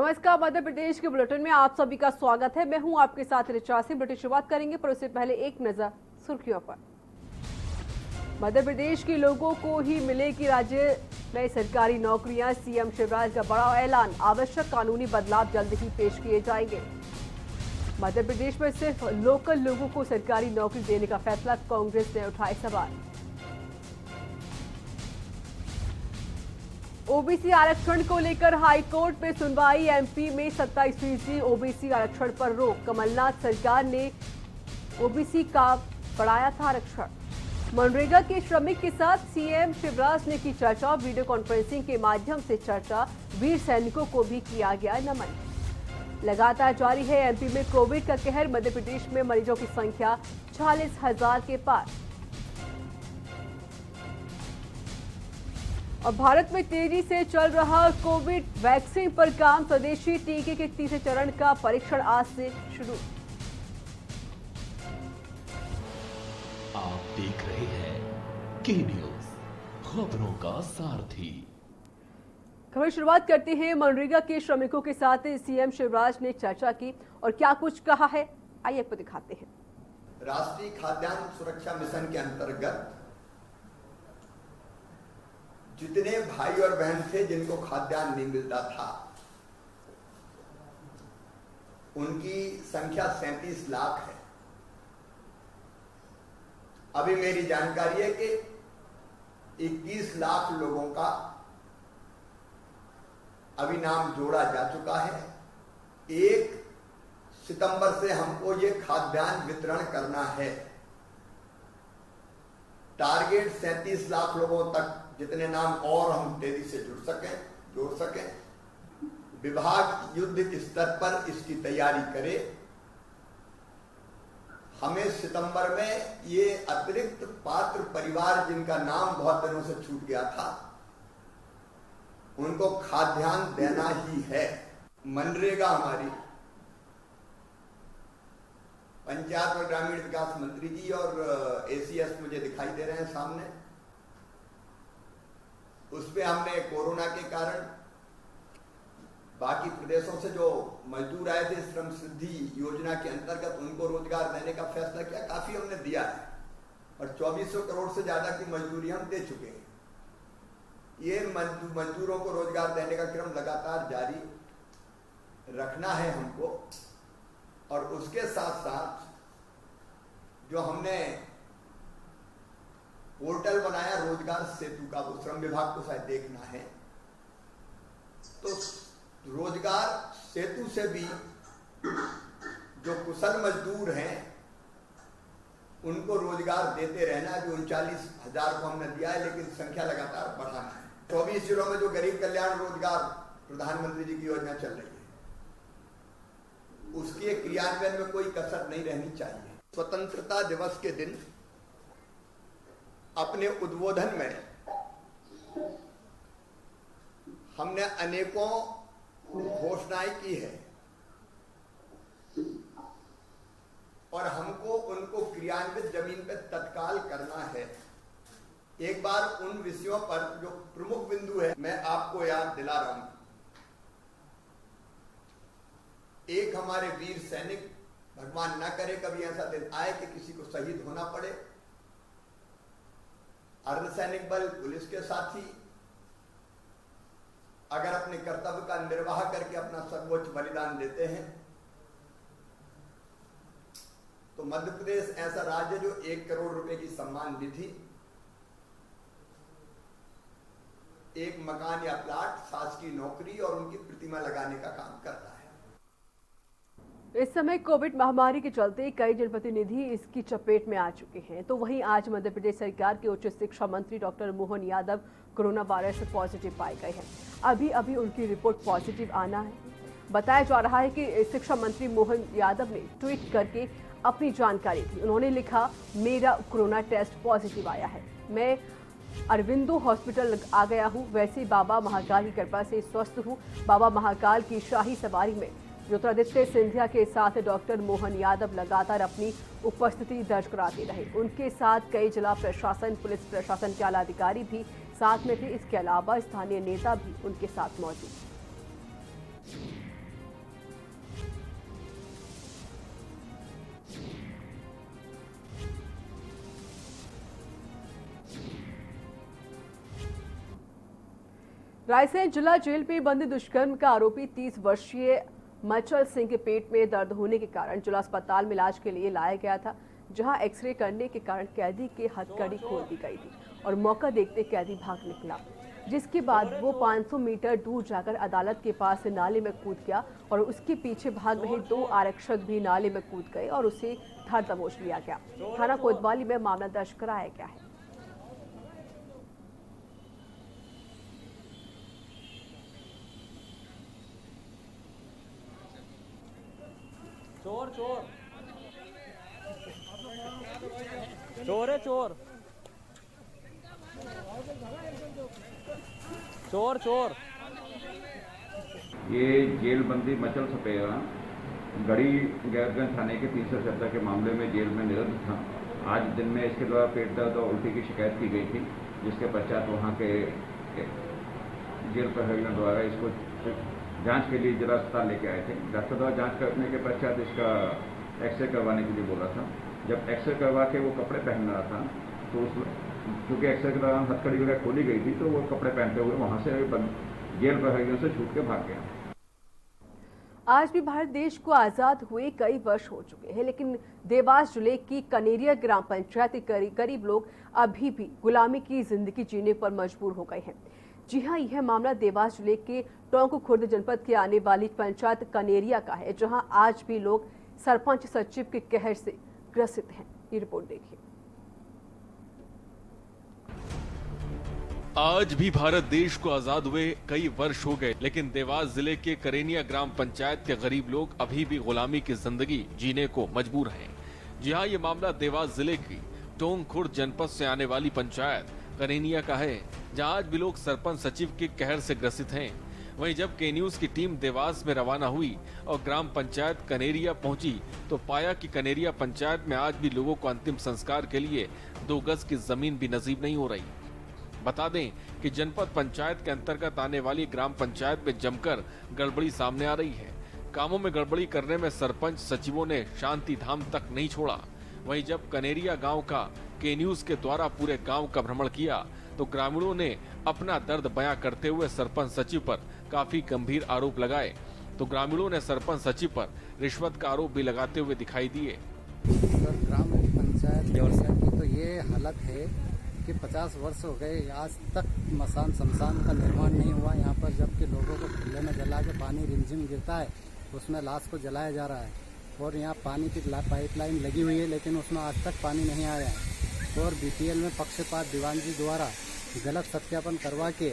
नमस्कार, मध्य प्रदेश के बुलेटिन में आप सभी का स्वागत है। मैं हूं आपके साथ ऋचा सिंह। बुलेटिन शुरुआत करेंगे पर उससे पहले एक नजर सुर्खियों पर। मध्य प्रदेश के लोगों को ही मिलेगी राज्य में सरकारी नौकरियां। सीएम शिवराज का बड़ा ऐलान, आवश्यक कानूनी बदलाव जल्द ही पेश किए जाएंगे। मध्य प्रदेश में सिर्फ लोकल लोगों को सरकारी नौकरी देने का फैसला, कांग्रेस ने उठाए सवाल। ओबीसी आरक्षण को लेकर हाईकोर्ट में सुनवाई, एमपी में 27% ओबीसी आरक्षण पर रोक। कमलनाथ सरकार ने ओबीसी का बढ़ाया था आरक्षण। मनरेगा के श्रमिक के साथ सीएम शिवराज ने की चर्चा, वीडियो कॉन्फ्रेंसिंग के माध्यम से चर्चा। वीर सैनिकों को भी किया गया नमन। लगातार जारी है एमपी में कोविड का कहर, मध्य प्रदेश में मरीजों की संख्या 40,000 के पार। और भारत में तेजी से चल रहा कोविड वैक्सीन पर काम, स्वदेशी टीके के तीसरे चरण का परीक्षण आज से शुरू। आप देख रहे हैं के न्यूज, खबरों का सारथी। खबर शुरुआत करते हैं। मनरेगा के श्रमिकों के साथ सीएम शिवराज ने चर्चा की और क्या कुछ कहा है, आइए आपको दिखाते हैं। राष्ट्रीय खाद्यान्न सुरक्षा मिशन के अंतर्गत जितने भाई और बहन थे जिनको खाद्यान्न नहीं मिलता था, उनकी संख्या 37 लाख है। अभी मेरी जानकारी है कि 21 लाख लोगों का अभी नाम जोड़ा जा चुका है। 1 सितंबर से हमको ये खाद्यान्न वितरण करना है। टारगेट 37 लाख लोगों तक जितने नाम और हम तेजी से जोड़ सकें। विभाग युद्ध स्तर पर इसकी तैयारी करे। हमें सितंबर में ये अतिरिक्त पात्र परिवार जिनका नाम बहुत दिनों से छूट गया था, उनको खाद्यान्न देना ही है। मनरेगा हमारी पंचायत और ग्रामीण विकास मंत्री जी और एसीएस मुझे दिखाई दे रहे हैं सामने। उसपे हमने कोरोना के कारण बाकी प्रदेशों से जो मजदूर आए थे श्रम सिद्धि योजना के अंतर्गत उनको रोजगार देने का फैसला किया। काफी हमने दिया है और 2400 करोड़ से ज्यादा की मजदूरी हम दे चुके हैं। ये मजदूरों को रोजगार देने का क्रम लगातार जारी रखना है हमको। और उसके साथ साथ जो हमने पोर्टल बनाया रोजगार सेतु का, वो श्रम विभाग को शायद देखना है, तो रोजगार सेतु से भी जो कुशल मजदूर हैं उनको रोजगार देते रहना। जो 39,000 को हमने दिया है, लेकिन संख्या लगातार बढ़ाना है। 24 जिलों में जो गरीब कल्याण रोजगार प्रधानमंत्री जी की योजना चल रही है, उसके क्रियान्वयन में कोई कसर नहीं रहनी चाहिए। स्वतंत्रता दिवस के दिन अपने उद्बोधन में हमने अनेकों घोषणाएं की है और हमको उनको क्रियान्वित जमीन पे तत्काल करना है। एक बार उन विषयों पर जो प्रमुख बिंदु है मैं आपको याद दिला रहा हूं। एक, हमारे वीर सैनिक, भगवान ना करे कभी ऐसा दिन आए कि किसी को शहीद होना पड़े। अर्धसैनिक बल, पुलिस के साथी अगर अपने कर्तव्य का निर्वाह करके अपना सर्वोच्च बलिदान देते हैं तो मध्य प्रदेश ऐसा राज्य जो 1 करोड़ रुपए की सम्मान निधि, एक मकान या प्लाट, शासकीय नौकरी और उनकी प्रतिमा लगाने का काम करता है। इस समय कोविड महामारी के चलते कई जनप्रतिनिधि इसकी चपेट में आ चुके हैं, तो वहीं आज मध्य प्रदेश सरकार के उच्च शिक्षा मंत्री doctor Mohan Yadav corona virus से पॉजिटिव पाए गए हैं। अभी उनकी रिपोर्ट पॉजिटिव आना है। बताया जा रहा है कि शिक्षा मंत्री मोहन यादव ने ट्वीट करके अपनी जानकारी दी। उन्होंने लिखा, मेरा कोरोना टेस्ट पॉजिटिव आया है, मैं अरविंदो हॉस्पिटल आ गया हूँ, वैसे बाबा महाकाल की कृपा से स्वस्थ हूँ। बाबा महाकाल की शाही सवारी में ज्योतिरादित्य सिंधिया के साथ डॉक्टर मोहन यादव लगातार अपनी उपस्थिति दर्ज कराते रहे। उनके साथ कई जिला प्रशासन, पुलिस प्रशासन के आला अधिकारी भी साथ में थे। इसके अलावा स्थानीय नेता भी उनके साथ मौजूद। रायसेन जिला जेल में बंद दुष्कर्म का आरोपी 30 वर्षीय मचल सिंह के पेट में दर्द होने के कारण जिला अस्पताल में इलाज के लिए लाया गया था, जहां एक्सरे करने के कारण कैदी की हथकड़ी खोल दी गई थी और मौका देखते कैदी भाग निकला, जिसके बाद वो 500 मीटर दूर जाकर अदालत के पास नाले में कूद गया और उसके पीछे भाग रहे 2 आरक्षक भी नाले में कूद गए और उसे धर दबोच लिया गया। थाना कोतवाली में मामला दर्ज कराया गया है। चोर चोर चोर है चोर चोर चोर। ये जेल बंदी मचल सपेरा गढ़ी गैरगंज थाने के 370 के मामले में जेल में निरुद्ध था। आज दिन में इसके द्वारा पेट दर्द और उल्टी की शिकायत की गई थी, जिसके पश्चात वहाँ के जेल प्रहरियों द्वारा इसको जांच के लिए जिला अस्पताल लेके आए थे। डॉक्टर द्वारा जांच करने के पश्चात इसका एक्सरे करवाने के लिए बोला था। जब एक्सरे करवा के वो कपड़े पहन रहा था तो उस क्योंकि एक्सरे के दौरान हथकड़ी वगैरह खोली गई थी तो वो कपड़े पहनते हुए वहाँ से जेल प्रहरियों से छूट के भाग गया। आज भी भारत देश को आजाद हुए कई वर्ष हो चुके हैं, लेकिन देवास जिले की कनेरिया ग्राम पंचायत के गरीब लोग अभी भी गुलामी की जिंदगी जीने पर मजबूर हो गए हैं। जी हां, यह मामला देवास जिले के टोंक खुर्द जनपद के आने वाली पंचायत कनेरिया का है, जहां आज भी लोग सरपंच सचिव के कहर से ग्रसित हैं। ये रिपोर्ट देखिए। आज भी भारत देश को आजाद हुए कई वर्ष हो गए, लेकिन देवास जिले के करेनिया ग्राम पंचायत के गरीब लोग अभी भी गुलामी की जिंदगी जीने को मजबूर हैं। जी हां, ये मामला देवास जिले की टोंक खुर्द जनपद से आने वाली पंचायत करेनिया का है, जहां आज भी लोग सरपंच सचिव के कहर से ग्रसित हैं। वहीं जब के न्यूज की टीम देवास में रवाना हुई और ग्राम पंचायत कनेरिया पहुंची तो पाया कि कनेरिया पंचायत में आज भी लोगों को अंतिम संस्कार के लिए 2 गज की जमीन भी नसीब नहीं हो रही। बता दें कि जनपद पंचायत के अंतर्गत आने वाली ग्राम पंचायत में जमकर गड़बड़ी सामने आ रही है। कामों में गड़बड़ी करने में सरपंच सचिवों ने शांति धाम तक नहीं छोड़ा। वहीं जब कनेरिया गांव का के न्यूज के द्वारा पूरे गांव का भ्रमण किया तो ग्रामीणों ने अपना दर्द बयां करते हुए सरपंच सचिव पर काफी गंभीर आरोप लगाए। तो ग्रामीणों ने सरपंच सचिव पर रिश्वत का आरोप भी लगाते हुए दिखाई दिए। ग्राम पंचायत की तो ये हालत है कि 50 वर्ष हो गए, आज तक मसान शमशान का निर्माण नहीं हुआ यहाँ पर, जबकि लोगों को खुले में जला के पानी रिमझिम गिरता है उसमें लाश को जलाया जा रहा है और यहाँ पानी की पाइपलाइन लगी हुई है, लेकिन उसमें आज तक पानी नहीं आया है। और बीपीएल में पक्षपात दीवान जी द्वारा गलत सत्यापन करवा के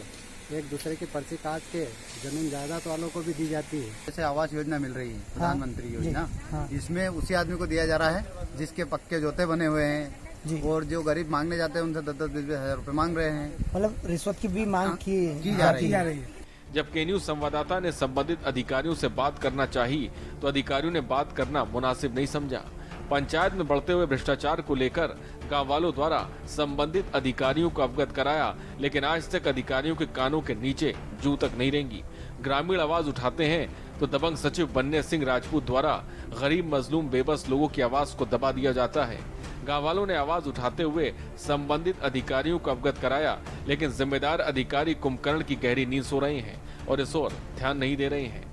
एक दूसरे की पर्ची काट के जमीन जायदाद वालों को भी दी जाती है। जैसे आवास योजना मिल रही है, प्रधानमंत्री योजना, इसमें उसी आदमी को दिया जा रहा है जिसके पक्के जोते बने हुए हैं और जो गरीब मांगने जाते हैं उनसे 10-20 हजार रुपए मांग रहे हैं। मतलब रिश्वत की भी मांग की जा रही है। जब के न्यूज संवाददाता ने संबंधित अधिकारियों से बात करना चाही तो अधिकारियों ने बात करना मुनासिब नहीं समझा। पंचायत में बढ़ते हुए भ्रष्टाचार को लेकर गांव वालों द्वारा संबंधित अधिकारियों को अवगत कराया, लेकिन आज तक अधिकारियों के कानों के नीचे जू तक नहीं रेंगी। ग्रामीण आवाज उठाते हैं तो दबंग सचिव बन्ने सिंह राजपूत द्वारा गरीब मजलूम बेबस लोगों की आवाज को दबा दिया जाता है। गांव वालों ने आवाज उठाते हुए संबंधित अधिकारियों को अवगत कराया, लेकिन जिम्मेदार अधिकारी कुंभकर्ण की गहरी नींद सो रहे हैं और इस ओर ध्यान नहीं दे रहे हैं।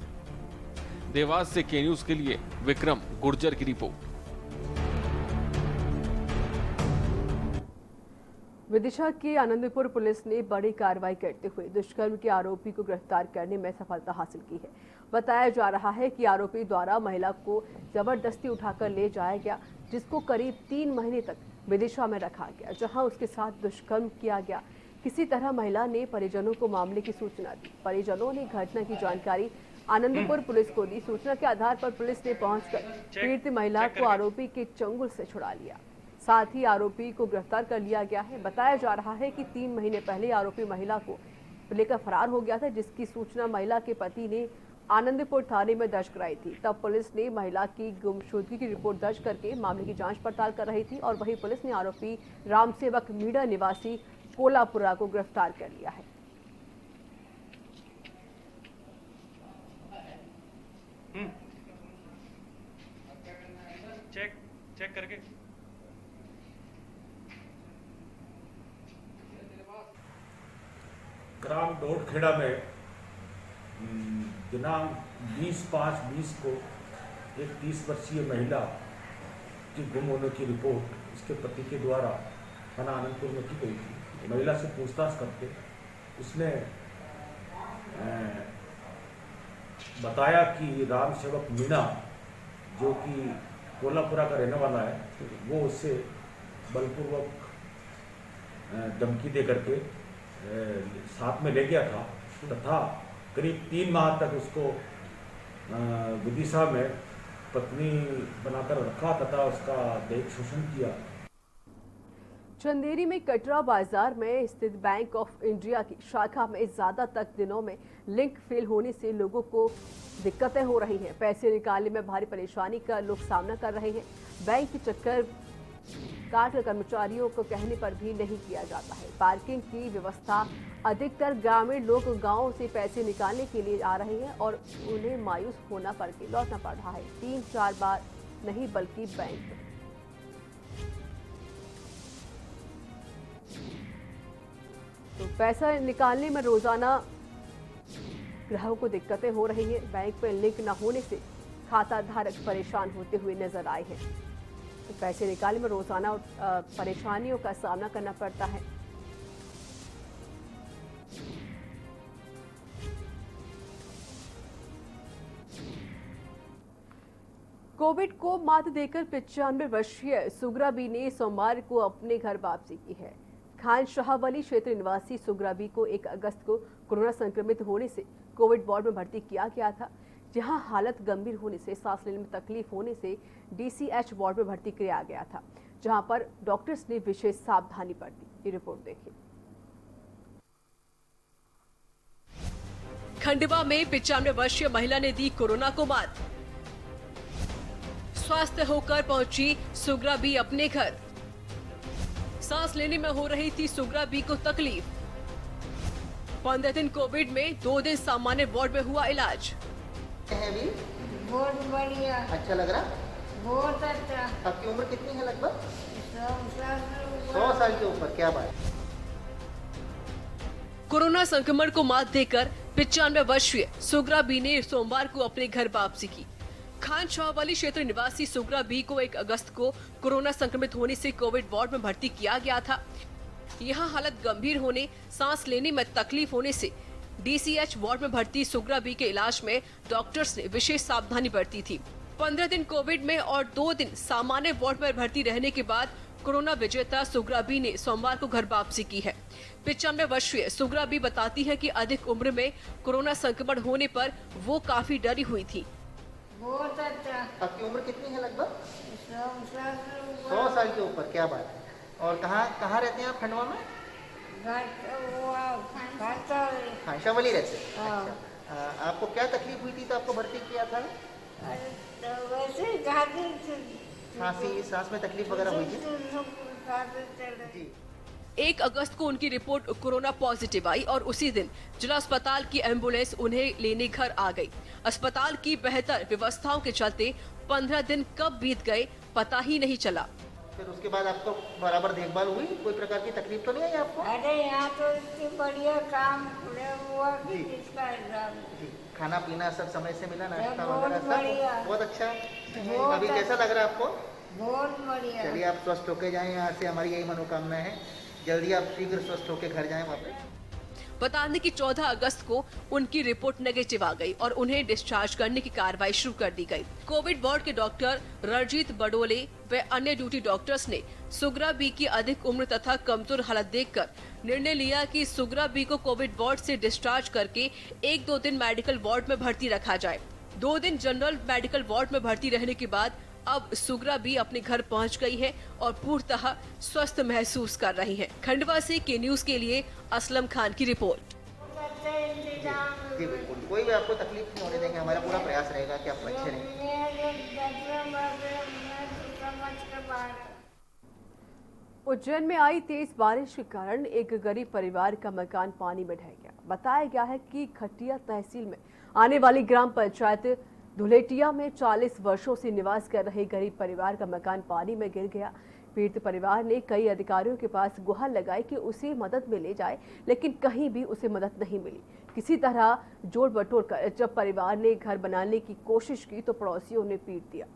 देवास से के न्यूज के लिए विक्रम गुर्जर की रिपोर्ट। विदिशा की आनंदपुर पुलिस ने बड़ी कार्रवाई करते हुए दुष्कर्म के आरोपी को गिरफ्तार करने में सफलता हासिल की है। बताया जा रहा है कि आरोपी द्वारा महिला को जबरदस्ती उठाकर ले जाया गया, जिसको करीब 3 महीने तक विदिशा में रखा गया, जहां उसके साथ दुष्कर्म किया गया। किसी तरह महिला ने परिजनों को मामले की सूचना दी। परिजनों ने घटना की जानकारी आनंदपुर पुलिस को दी। सूचना के आधार पर पुलिस ने पहुंचकर पीड़ित महिला को आरोपी के चंगुल से छुड़ा लिया। साथ ही आरोपी को गिरफ्तार कर लिया गया है। बताया जा रहा है कि 3 महीने पहले आरोपी महिला को लेकर फरार हो गया था, जिसकी सूचना महिला के पति ने आनंदपुर थाने में दर्ज कराई थी। तब पुलिस ने महिला की गुमशुदगी की रिपोर्ट दर्ज करके मामले की जांच पड़ताल कर रही थी और वहीं पुलिस ने आरोपी रामसेवक मीडा निवासी कोलापुरा को गिरफ्तार कर लिया है। चेक करके ग्राम डोडखेड़ा में दिनांक 20/5/20 को एक 30 वर्षीय महिला की गुम होने की रिपोर्ट उसके पति के द्वारा थाना आनंदपुर में की गई थी। महिला से पूछताछ करके उसने बताया कि राम सेवक मीणा जो कि कोल्हापुरा का रहने वाला है, वो उससे बलपूर्वक धमकी दे करके साथ में ले गया था तथा करीब 3 माह तक उसको विदिशा में पत्नी बनाकर रखा तथा उसका दैहिक शोषण किया। चंदेरी में कटरा बाजार में स्थित बैंक ऑफ इंडिया की शाखा में ज्यादा तक दिनों में लिंक फेल होने से लोगों को दिक्कतें हो रही हैं। पैसे निकालने में भारी परेशानी का लोग सामना कर रहे हैं। बैंक के चक्कर काट कर कर्मचारियों को कहने पर भी नहीं किया जाता है। पार्किंग की व्यवस्था अधिकतर ग्रामीण लोग गांवों से पैसे निकालने के लिए आ रहे हैं और उन्हें मायूस होना पड़ के लौटना पड़ रहा है। 3-4 बार नहीं बल्कि बैंक तो पैसा निकालने में रोजाना ग्राहकों को दिक्कतें हो रही हैं। बैंक में लिंक न होने से खाता धारक परेशान होते हुए नजर आए हैं। तो पैसे निकालने में रोजाना परेशानियों का सामना करना पड़ता है। कोविड को मात देकर 95 वर्षीय सुगरा बी ने सोमवार को अपने घर वापसी की है। खान शाहवली क्षेत्र निवासी सुगरा बी को 1 अगस्त को कोरोना संक्रमित होने से कोविड वार्ड में भर्ती किया गया था, जहां हालत गंभीर होने से सांस लेने में तकलीफ होने से DCH वार्ड में भर्ती किया गया था, जहां पर डॉक्टर्स ने विशेष सावधानी बरती। ये रिपोर्ट देखिए। खंडवा में 95 वर्षीय महिला ने दी कोरोना को मात। स्वस्थ होकर पहुंची सुगरा बी अपने घर। सांस लेने में हो रही थी सुगरा बी को तकलीफ। 15 दिन कोविड में, 2 दिन सामान्य वार्ड में हुआ इलाज। बहुत बढ़िया। अच्छा लग रहा? बहुत अच्छा। आपकी उम्र कितनी है लगभग? 100 साल के ऊपर। क्या बात। कोरोना संक्रमण को मात देकर 95 वर्षीय सुगरा बी ने सोमवार को अपने घर वापसी की। खान शाहवली क्षेत्र निवासी सुगरा बी को 1 अगस्त को कोरोना संक्रमित होने से कोविड वार्ड में भर्ती किया गया था। यहां हालत गंभीर होने, सांस लेने में तकलीफ होने से DCH वार्ड में भर्ती सुगरा बी के इलाज में डॉक्टर्स ने विशेष सावधानी बरती थी। 15 दिन कोविड में और 2 दिन सामान्य वार्ड में भर्ती रहने के बाद कोरोना विजेता सुगरा बी ने सोमवार को घर वापसी की है। 95 वर्षीय सुगरा बी बताती है कि अधिक उम्र में कोरोना संक्रमण होने पर वो काफी डरी हुई थी। बहुत अच्छा। आपकी उम्र कितनी है लगभग? 100 साल के ऊपर। क्या बात है। और कहाँ रहते हैं आप खंडवा में? खानशावली रहते हैं। अच्छा। आपको क्या तकलीफ हुई थी तो आपको भर्ती किया था? वैसे खांसी, सांस में तकलीफ वगैरह हुई थी? 1 अगस्त को उनकी रिपोर्ट कोरोना पॉजिटिव आई और उसी दिन जिला अस्पताल की एम्बुलेंस उन्हें लेने घर आ गई। अस्पताल की बेहतर व्यवस्थाओं के चलते 15 दिन कब बीत गए पता ही नहीं चला। फिर उसके बाद आपको बराबर देखभाल हुई? कोई प्रकार की तकलीफ तो नहीं आई आपको? अरे यहाँ तो इतनी बढ़िया काम हुआ कि जिसका जी। खाना पीना सब समय से मिला, नाश्ता बहुत वगैरह बढ़िया। सब? बहुत अच्छा। अभी कैसा लग रहा है आपको? बहुत बढ़िया। चलिए आप स्वस्थ होके जाएं, यहाँ से हमारी यही मनोकामना है। जल्दी आप शीघ्र स्वस्थ होके घर जाएं वापस। बता दें कि 14 अगस्त को उनकी रिपोर्ट नेगेटिव आ गई और उन्हें डिस्चार्ज करने की कार्रवाई शुरू कर दी गई। कोविड वार्ड के डॉक्टर रणजीत बडोले व अन्य ड्यूटी डॉक्टर्स ने सुगरा बी की अधिक उम्र तथा कमजोर हालत देखकर निर्णय लिया कि सुगरा बी को कोविड वार्ड से डिस्चार्ज करके 1-2 दिन मेडिकल वार्ड में भर्ती रखा जाए। 2 दिन जनरल मेडिकल वार्ड में भर्ती रहने के बाद अब सुगरा बी अपने घर पहुंच गई है और पूर्णतः स्वस्थ महसूस कर रही है। खंडवा से के न्यूज के लिए असलम खान की रिपोर्ट। जी बिल्कुल, कोई भी आपको तकलीफ नहीं होने देंगे। हमारा पूरा प्रयास रहेगा कि आप अच्छे रहें। उज्जैन में आई तेज बारिश के कारण एक गरीब परिवार का मकान पानी में ढह गया। बताया गया है कि खटिया तहसील में आने वाली ग्राम पंचायत धुलेटिया में 40 वर्षों से निवास कर रहे गरीब परिवार का मकान पानी में गिर गया। पीड़ित परिवार ने कई अधिकारियों के पास गुहार लगाई कि उसे मदद में ले जाए, लेकिन कहीं भी उसे मदद नहीं मिली। किसी तरह जोड़ बटोर कर जब परिवार ने घर बनाने की कोशिश की तो पड़ोसियों ने पीट दिया।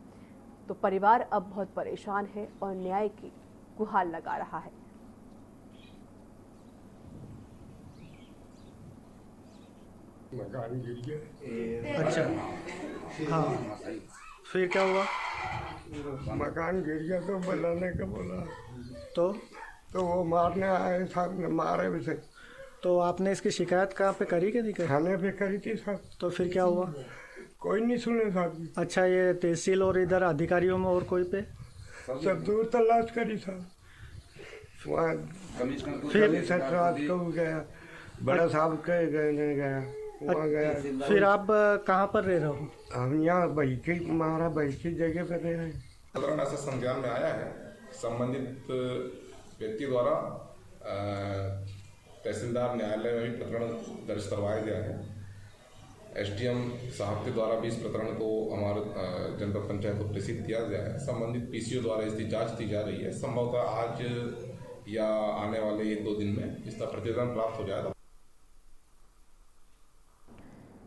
तो परिवार अब बहुत परेशान है और न्याय की गुहार लगा रहा है। मकान गिर गया। अच्छा, हाँ, फिर क्या हुआ? मकान गिर गया तो बनाने का बोला, तो वो मारने आए साहब ने, मारे उसे। तो आपने इसकी शिकायत कहाँ पे करी कि नहीं करी? थाने पे करी थी साहब। तो फिर क्या हुआ? कोई नहीं सुने साहब। अच्छा, ये तहसील और इधर अधिकारियों में और कोई पे? सब दूर तलाश करी साहब। वहाँ कमिश्नर रात को गया, बड़ा साहब के गया, वहाँ गया। फिर आप कहाँ पर रह रहे हो? हम यहाँ हमारा की जगह पर रह रहे हैं। ऐसा संज्ञान में आया है, संबंधित व्यक्ति द्वारा तहसीलदार न्यायालय में भी प्रकरण दर्ज करवाया गया है। एसडीएम साहब के द्वारा भी इस प्रकरण को हमारे जनपद पंचायत को प्रेषित किया गया है। संबंधित पीसीओ द्वारा इसकी जांच की जा रही है। संभवतः आज या आने वाले 1-2 दिन में इसका प्रतिवेदन प्राप्त हो जाएगा।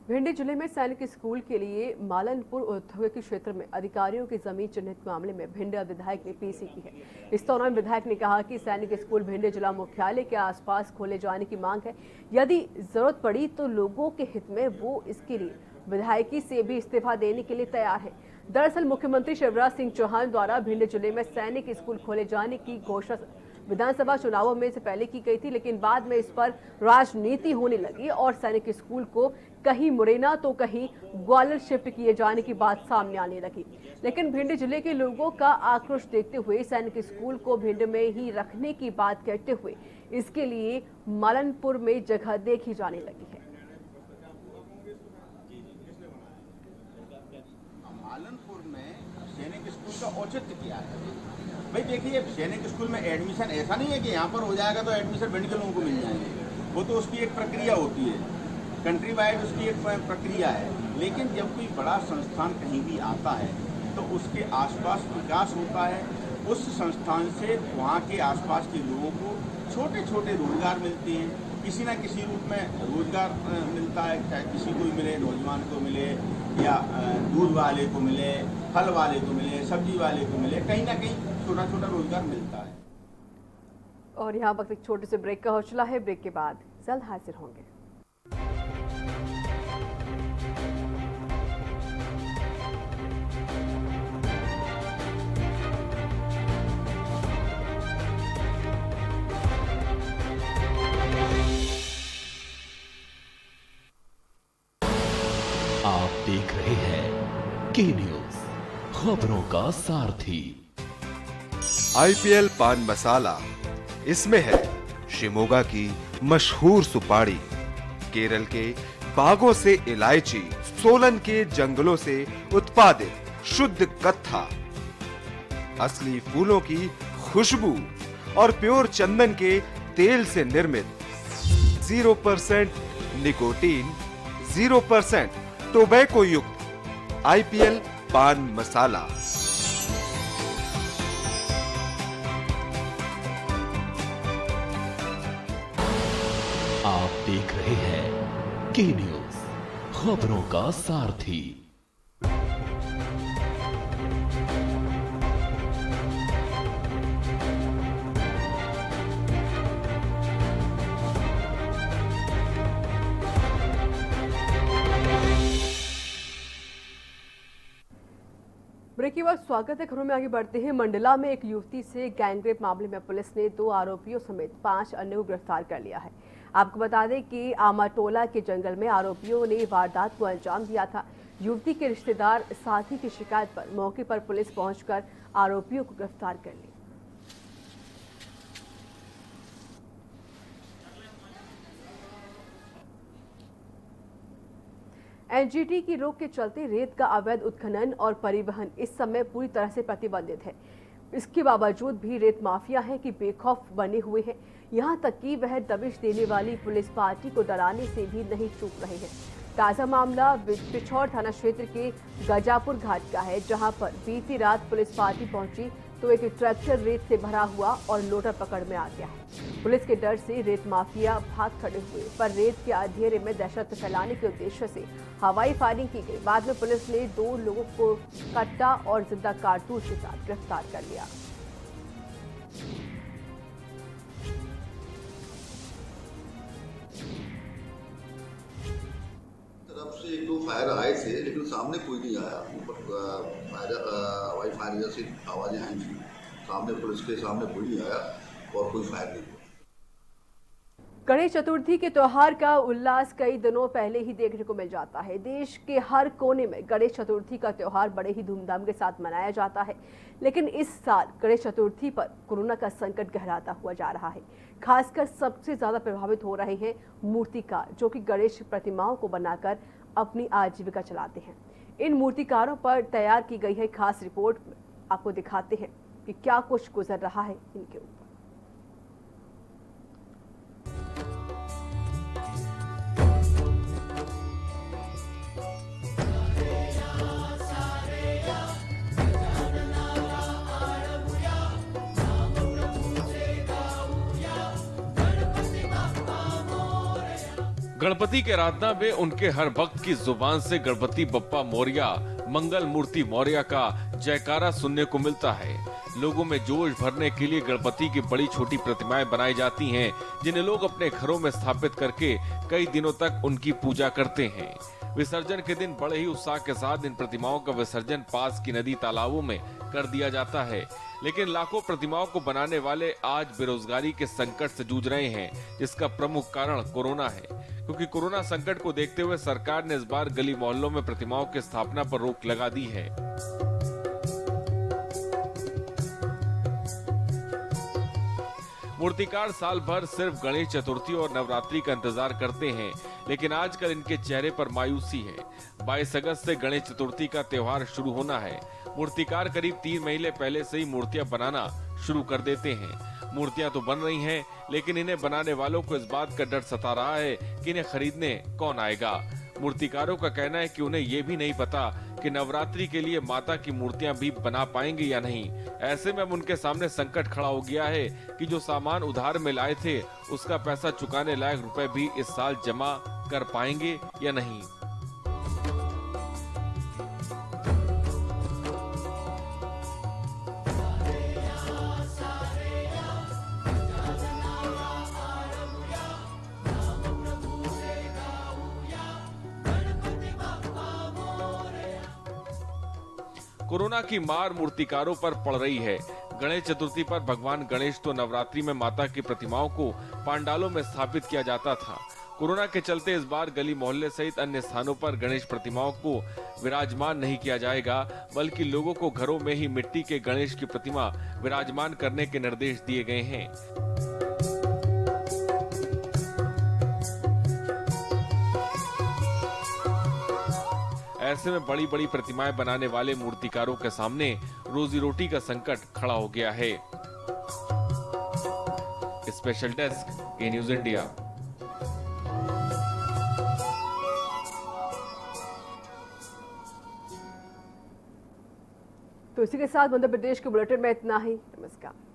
भिंडी जिले में सैनिक स्कूल के लिए मालनपुर औद्योगिक क्षेत्र में अधिकारियों की जमीन चिन्हित मामले में भिंडी विधायक ने पीसी की है। इस दौरान विधायक ने कहा कि सैनिक स्कूल भिंडी जिला मुख्यालय के आसपास खोले जाने की मांग है। यदि जरूरत पड़ी तो लोगों के हित में वो इसके लिए विधायकी से भी इस्तीफा देने के लिए तैयार है। दरअसल मुख्यमंत्री शिवराज सिंह चौहान द्वारा भिंडी जिले में सैनिक स्कूल खोले जाने की घोषणा विधानसभा चुनावों में से पहले की गई थी, लेकिन बाद में इस पर राजनीति होने लगी और सैनिक स्कूल को कहीं मुरैना तो कहीं ग्वालियर शिफ्ट किए जाने की बात सामने आने लगी। लेकिन भिंड जिले के लोगों का आक्रोश देखते हुए सैनिक स्कूल को भिंड में ही रखने की बात कहते हुए इसके लिए मालनपुर में जगह देखी जाने लगी है। मालनपुर में सैनिक स्कूल का औचित्य क्या है? भाई देखिए, सैनिक स्कूल में एडमिशन ऐसा नहीं है कि यहाँ पर हो जाएगा तो एडमिशन भिंड के लोगों को मिल जाएंगे। वो तो उसकी एक प्रक्रिया होती है, कंट्री वाइड उसकी एक प्रक्रिया है। लेकिन जब कोई बड़ा संस्थान कहीं भी आता है तो उसके आसपास विकास होता है। उस संस्थान से वहाँ के आसपास के लोगों को छोटे छोटे रोजगार मिलते हैं, किसी न किसी रूप में रोजगार मिलता है। चाहे किसी को मिले, नौजवान को मिले, या दूध वाले को मिले, फल वाले को मिले, सब्जी वाले को मिले, कहीं ना कहीं छोटा छोटा रोजगार मिलता है। और यहाँ वक्त एक छोटे से ब्रेक का हौसला है। ब्रेक के बाद जल्द हाजिर होंगे। आप देख रहे हैं के न्यूज, खबरों का सारथी। आईपीएल पान मसाला, इसमें है शिमोगा की मशहूर सुपारी, केरल के बागों से इलायची, सोलन के जंगलों से उत्पादित शुद्ध कत्था, असली फूलों की खुशबू और प्योर चंदन के तेल से निर्मित 0% निकोटीन, 0% टोबैको युक्त आईपीएल पान मसाला। आप देख रहे हैं के न्यूज, खबरों का सारथी। ब्रेक के बाद स्वागत है। खबरों में आगे बढ़ते हैं। मंडला में एक युवती से गैंगरेप मामले में पुलिस ने 2 आरोपियों समेत 5 अन्य को गिरफ्तार कर लिया है। आपको बता दें कि आमाटोला के जंगल में आरोपियों ने वारदात को अंजाम दिया था। युवती के रिश्तेदार साथी की शिकायत पर मौके पर पुलिस पहुंचकर आरोपियों को गिरफ्तार कर लिया। एनजीटी की रोक के चलते रेत का अवैध उत्खनन और परिवहन इस समय पूरी तरह से प्रतिबंधित है। इसके बावजूद भी रेत माफिया है कि बेखौफ बने हुए हैं। यहां तक कि वह दबिश देने वाली पुलिस पार्टी को डराने से भी नहीं चूक रहे हैं। ताजा मामला पिछौर थाना क्षेत्र के गजापुर घाट का है, जहां पर बीती रात पुलिस पार्टी पहुंची तो एक ट्रैक्टर रेत से भरा हुआ और लोडर पकड़ में आ गया है। पुलिस के डर से रेत माफिया भाग खड़े हुए, पर रेत के अंधेरे में दहशत फैलाने के उद्देश्य से हवाई फायरिंग की गई। बाद में पुलिस ने 2 लोगों को कट्टा और जिंदा कारतूस के साथ गिरफ्तार कर लिया। तरफ से 1-2 फायर आए थे, लेकिन सामने कोई नहीं आया। हवाई फायर जैसी आवाजें आई थी, सामने पुलिस के सामने कोई नहीं आया और कोई फायर नहीं हुआ। गणेश चतुर्थी के त्योहार का उल्लास कई दिनों पहले ही देखने को मिल जाता है। देश के हर कोने में गणेश चतुर्थी का त्योहार बड़े ही धूमधाम के साथ मनाया जाता है, लेकिन इस साल गणेश चतुर्थी पर कोरोना का संकट गहराता हुआ जा रहा है। खासकर सबसे ज्यादा प्रभावित हो रहे हैं मूर्तिकार, जो कि गणेश प्रतिमाओं को बनाकर अपनी आजीविका चलाते हैं। इन मूर्तिकारों पर तैयार की गई है खास रिपोर्ट। आपको दिखाते हैं कि क्या कुछ गुजर रहा है इनके ऊपर। गणपति के आराधना में उनके हर भक्त की जुबान से गणपति बप्पा मोरया, मंगल मूर्ति मौर्य का जयकारा सुनने को मिलता है। लोगों में जोश भरने के लिए गणपति की बड़ी छोटी प्रतिमाएं बनाई जाती हैं, जिन्हें लोग अपने घरों में स्थापित करके कई दिनों तक उनकी पूजा करते हैं। विसर्जन के दिन बड़े ही उत्साह के साथ इन प्रतिमाओं का विसर्जन पास की नदी तालाबों में कर दिया जाता है। लेकिन लाखों प्रतिमाओं को बनाने वाले आज बेरोजगारी के संकट से जूझ रहे हैं, जिसका प्रमुख कारण कोरोना है। क्योंकि कोरोना संकट को देखते हुए सरकार ने इस बार गली मोहल्लों में प्रतिमाओं की स्थापना पर रोक लगा दी है। मूर्तिकार साल भर सिर्फ गणेश चतुर्थी और नवरात्रि का इंतजार करते हैं, लेकिन आजकल इनके चेहरे पर मायूसी है। 22 अगस्त से गणेश चतुर्थी का त्योहार शुरू होना है। मूर्तिकार करीब 3 महीने पहले से ही मूर्तियां बनाना शुरू कर देते हैं। मूर्तियां तो बन रही हैं, लेकिन इन्हें बनाने वालों को इस बात का डर सता रहा है कि इन्हें खरीदने कौन आएगा। मूर्तिकारों का कहना है कि उन्हें ये भी नहीं पता कि नवरात्रि के लिए माता की मूर्तियां भी बना पाएंगे या नहीं। ऐसे में अब उनके सामने संकट खड़ा हो गया है कि जो सामान उधार में लाए थे, उसका पैसा चुकाने लायक रुपए भी इस साल जमा कर पाएंगे या नहीं। कोरोना की मार मूर्तिकारों पर पड़ रही है। गणेश चतुर्थी पर भगवान गणेश तो नवरात्रि में माता की प्रतिमाओं को पंडालों में स्थापित किया जाता था। कोरोना के चलते इस बार गली मोहल्ले सहित अन्य स्थानों पर गणेश प्रतिमाओं को विराजमान नहीं किया जाएगा, बल्कि लोगों को घरों में ही मिट्टी के गणेश की प्रतिमा विराजमान करने के निर्देश दिए गए हैं। ऐसे में बड़ी बड़ी प्रतिमाएं बनाने वाले मूर्तिकारों के सामने रोजी रोटी का संकट खड़ा हो गया है। स्पेशल डेस्क, ए न्यूज़ इंडिया। तो इसी के साथ मध्य प्रदेश के बुलेटिन में इतना ही। नमस्कार।